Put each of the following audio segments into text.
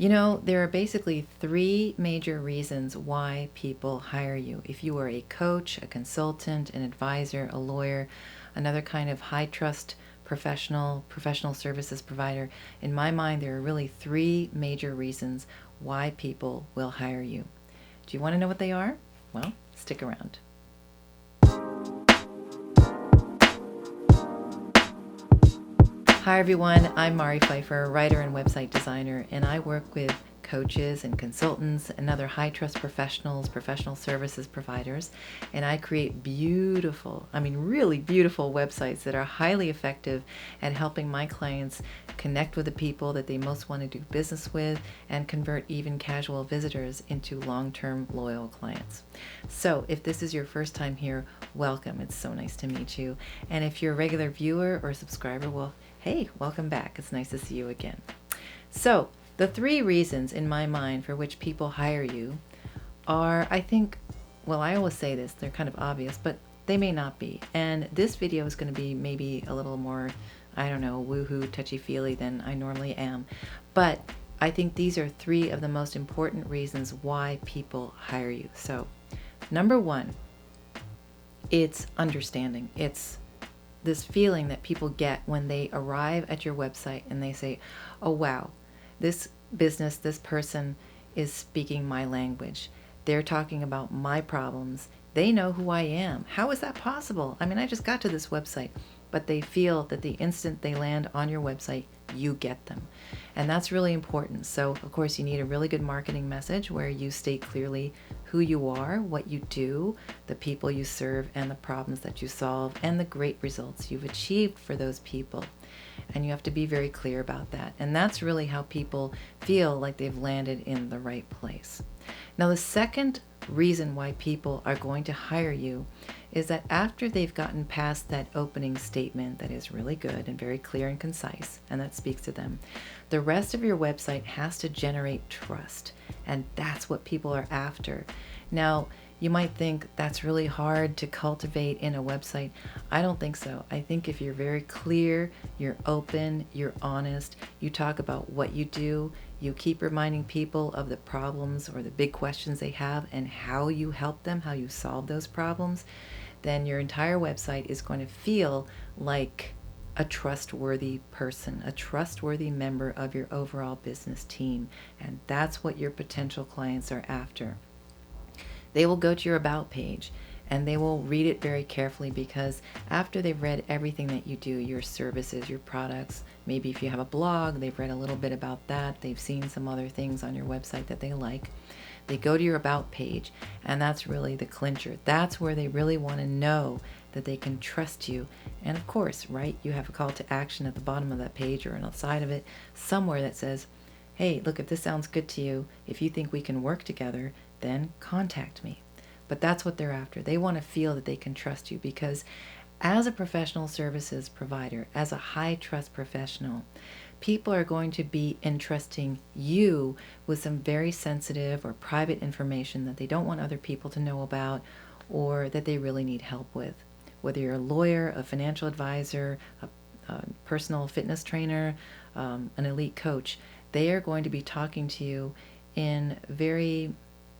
There are basically three major reasons why people hire you. If you are a coach, a consultant, an advisor, a lawyer, another kind of high trust professional services provider, in my mind, there are really three major reasons why people will hire you. Do you want to know what they are? Well, stick around. Hi everyone, I'm Mari Pfeiffer, writer and website designer, and I work with coaches and consultants and other high trust professionals, professional services providers, and I create really beautiful websites that are highly effective at helping my clients connect with the people that they most want to do business with and convert even casual visitors into long-term loyal clients. So if this is your first time here, welcome. It's so nice to meet you. And if you're a regular viewer or subscriber, well, hey, welcome back. It's nice to see you again. So the three reasons in my mind for which people hire you are, I always say this, they're kind of obvious, but they may not be. And this video is going to be maybe a little more, woohoo, touchy-feely than I normally am. But I think these are three of the most important reasons why people hire you. So, number one, it's understanding. It's this feeling that people get when they arrive at your website and they say, oh wow, this business, this person is speaking my language. They're talking about my problems. They know who I am. How is that possible? I just got to this website, but they feel that the instant they land on your website, you get them. And that's really important. So, of course, you need a really good marketing message where you state clearly who you are, what you do, the people you serve, and the problems that you solve, and the great results you've achieved for those people. And you have to be very clear about that. And that's really how people feel like they've landed in the right place. Now, the second reason why people are going to hire you is that after they've gotten past that opening statement that is really good and very clear and concise, and that speaks to them, the rest of your website has to generate trust. And that's what people are after. Now, you might think that's really hard to cultivate in a website. I don't think so. I think if you're very clear, you're open, you're honest, you talk about what you do, you keep reminding people of the problems or the big questions they have and how you help them, how you solve those problems, then your entire website is going to feel like a trustworthy person, a trustworthy member of your overall business team. And that's what your potential clients are after. They will go to your About page and they will read it very carefully, because after they've read everything that you do, your services, your products, maybe if you have a blog, they've read a little bit about that, they've seen some other things on your website that they like, they go to your About page, and that's really the clincher. That's where they really want to know that they can trust you. And of course, right, you have a call to action at the bottom of that page or on the side of it, somewhere that says, hey, look, if this sounds good to you, if you think we can work together, then contact me. But that's what they're after. They want to feel that they can trust you, because as a professional services provider, as a high trust professional, people are going to be entrusting you with some very sensitive or private information that they don't want other people to know about, or that they really need help with. Whether you're a lawyer, a financial advisor, a personal fitness trainer, an elite coach, they are going to be talking to you in very,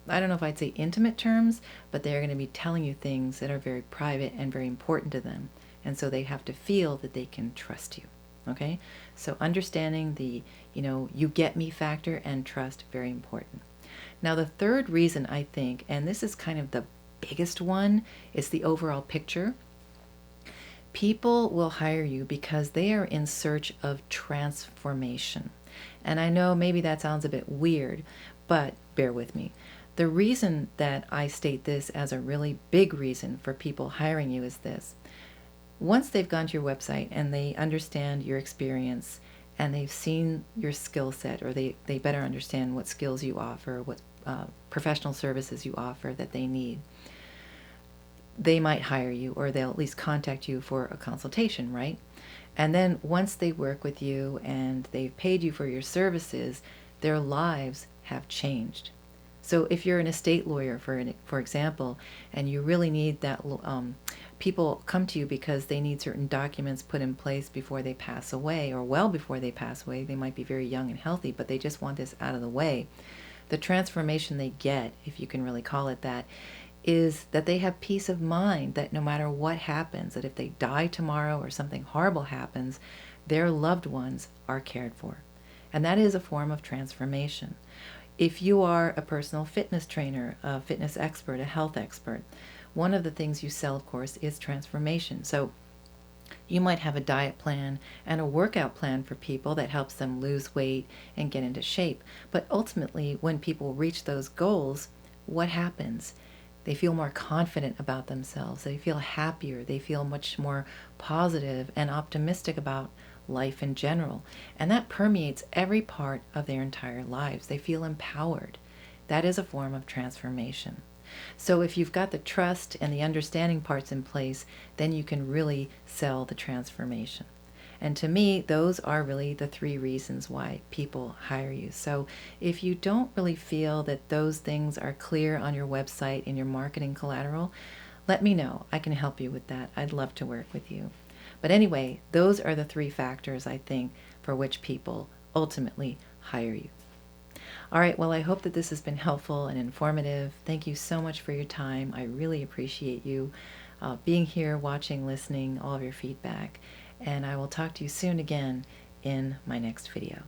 I don't know if I'd say intimate terms, but they're going to be telling you things that are very private and very important to them. And so they have to feel that they can trust you. Okay? So understanding the, you get me factor and trust, very important. Now, the third reason, I think, and this is kind of the biggest one, is the overall picture. People will hire you because they are in search of transformation. And I know maybe that sounds a bit weird, but bear with me. The reason that I state this as a really big reason for people hiring you is this. Once they've gone to your website and they understand your experience and they've seen your skill set, or they better understand what skills you offer, what professional services you offer that they need, they might hire you, or they'll at least contact you for a consultation, right? And then once they work with you and they've paid you for your services, their lives have changed. So if you're an estate lawyer, for example, and you really need that people come to you because they need certain documents put in place before they pass away, or well before they pass away. They might be very young and healthy, but they just want this out of the way. The transformation they get, if you can really call it that, is that they have peace of mind that no matter what happens, that if they die tomorrow or something horrible happens, their loved ones are cared for. And that is a form of transformation. If you are a personal fitness trainer, a fitness expert, a health expert, one of the things you sell, of course, is transformation. So you might have a diet plan and a workout plan for people that helps them lose weight and get into shape. But ultimately, when people reach those goals, what happens? They feel more confident about themselves. They feel happier. They feel much more positive and optimistic about life in general. And that permeates every part of their entire lives. They feel empowered. That is a form of transformation. So if you've got the trust and the understanding parts in place, then you can really sell the transformation. And to me, those are really the three reasons why people hire you. So if you don't really feel that those things are clear on your website in your marketing collateral, let me know. I can help you with that. I'd love to work with you. But anyway, those are the three factors, I think, for which people ultimately hire you. All right, well, I hope that this has been helpful and informative. Thank you so much for your time. I really appreciate you being here, watching, listening, all of your feedback. And I will talk to you soon again in my next video.